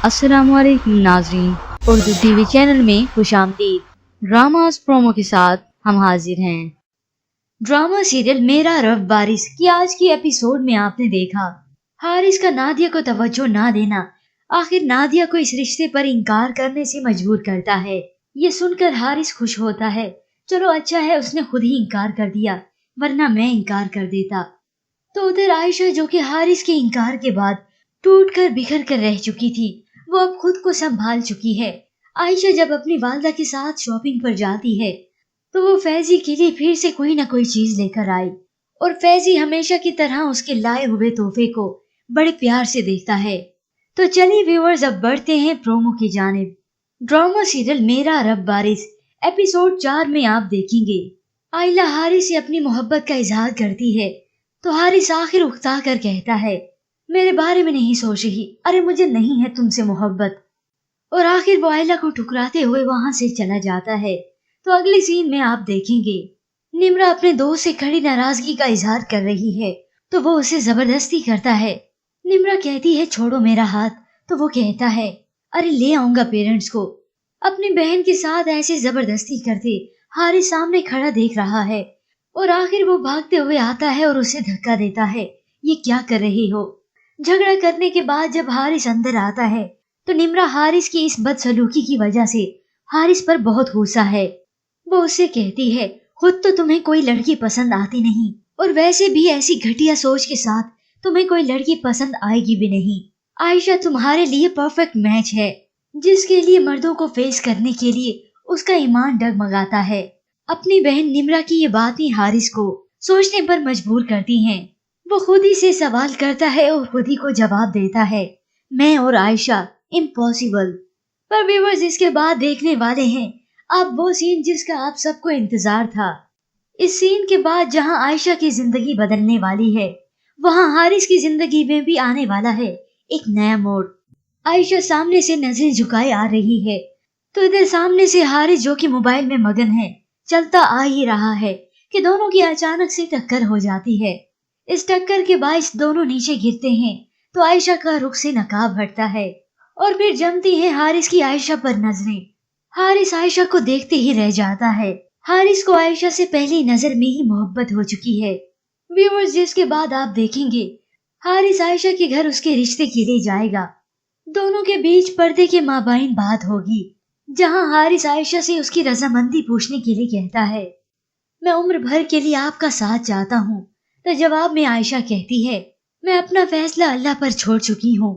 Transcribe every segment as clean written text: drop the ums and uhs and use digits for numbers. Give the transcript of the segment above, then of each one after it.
अस्सलाम वालेकुम नाज़रीन, उर्दू टीवी चैनल में खुशामदीद। ड्रामास प्रोमो के साथ हम हाजिर हैं। ड्रामा सीरियल मेरा रब बारिश की आज की एपिसोड में आपने देखा हारिस का नादिया को तवज्जो ना देना आखिर नादिया को इस रिश्ते पर इंकार करने से मजबूर करता है। ये सुनकर हारिस खुश होता है। चलो अच्छा है उसने खुद ही इंकार कर दिया, वरना मैं इंकार कर देता। तो उधर आयशा जो कि हारिस के इंकार के बाद टूट कर बिखर कर रह चुकी थी, वो अब खुद को संभाल चुकी है। आयशा जब अपनी वालदा के साथ शॉपिंग पर जाती है तो वो फैजी के लिए फिर से कोई ना कोई चीज लेकर आई और फैजी हमेशा की तरह उसके लाए हुए तोहफे को बड़े प्यार से देखता है। तो चलिए व्यूअर्स अब बढ़ते हैं प्रोमो की जानिब। ड्रामा सीरियल मेरा रब बारिश एपिसोड 4 में आप देखेंगे आयला हारिस से अपनी मोहब्बत का इजहार करती है तो हारिस आखिर उकता कर कहता है मेरे बारे में नहीं सोच रही, अरे मुझे नहीं है तुमसे मोहब्बत। और आखिर वो आयला को ठुकराते हुए वहां से चला जाता है। तो अगले सीन में आप देखेंगे निम्रा अपने दोस्त से खड़ी नाराजगी का इजहार कर रही है तो वो उसे जबरदस्ती करता है। निम्रा कहती है छोड़ो मेरा हाथ, तो वो कहता है अरे ले आऊंगा पेरेंट्स को। अपनी बहन के साथ ऐसे जबरदस्ती करते हारिस सामने खड़ा देख रहा है और आखिर वो भागते हुए आता है और उसे धक्का देता है, ये क्या कर रही हो। झगड़ा करने के बाद जब हारिस अंदर आता है तो निम्रा हारिस की इस बदसलूकी की वजह से हारिस पर बहुत गुस्सा है। वो उससे कहती है खुद तो तुम्हें कोई लड़की पसंद आती नहीं और वैसे भी ऐसी घटिया सोच के साथ तुम्हें कोई लड़की पसंद आएगी भी नहीं। आयशा तुम्हारे लिए परफेक्ट मैच है जिसके लिए मर्दों को फेस करने के लिए उसका ईमान डगमगाता है। अपनी बहन निम्रा की ये बातें हारिस को सोचने पर मजबूर करती हैं। वो खुद ही से सवाल करता है और खुद ही को जवाब देता है मैं और आयशा इम्पॉसिबल। पर व्यूअर्स इसके बाद देखने वाले हैं आप वो सीन जिसका आप सबको इंतजार था। इस सीन के बाद जहां आयशा की जिंदगी बदलने वाली है वहां हारिस की जिंदगी में भी आने वाला है एक नया मोड़। आयशा सामने से नजरें झुकाए आ रही है तो इधर सामने से हारिस जो कि मोबाइल में मगन है चलता आ ही रहा है कि दोनों की अचानक से टक्कर हो जाती है। इस टक्कर के बायस दोनों नीचे गिरते हैं तो आयशा का रुख से नकाब हटता है और फिर जमती है हारिस की आयशा पर नजरें। हारिस आयशा को देखते ही रह जाता है। हारिस को आयशा से पहली नजर में ही मोहब्बत हो चुकी है व्यूअर्स, जिसके बाद आप देखेंगे हारिस आयशा के घर उसके रिश्ते के लिए जाएगा। दोनों के बीच पर्दे के माबाइन बात होगी जहां हारिस आयशा से उसकी रजामंदी पूछने के लिए कहता है मैं उम्र भर के लिए आपका साथ चाहता हूँ। तो जवाब में आयशा कहती है मैं अपना फैसला अल्लाह पर छोड़ चुकी हूँ।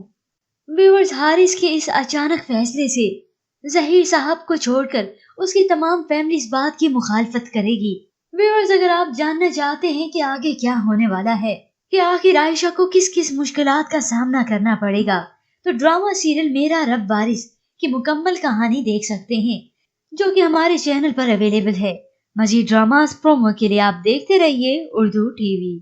व्यूअर्स, हारिस के इस अचानक फैसले से जहीर साहब को छोड़कर उसकी तमाम फैमिली इस बात की मुखालफत करेगी। व्यूअर्स, अगर आप जानना चाहते हैं कि आगे क्या होने वाला है कि आखिर आयशा को किस किस मुश्किलात का सामना करना पड़ेगा तो ड्रामा सीरियल मेरा रब बारिश की मुकम्मल कहानी देख सकते हैं जो कि हमारे चैनल पर अवेलेबल है। मजीद ड्रामास प्रोमो के लिए आप देखते रहिए उर्दू टीवी।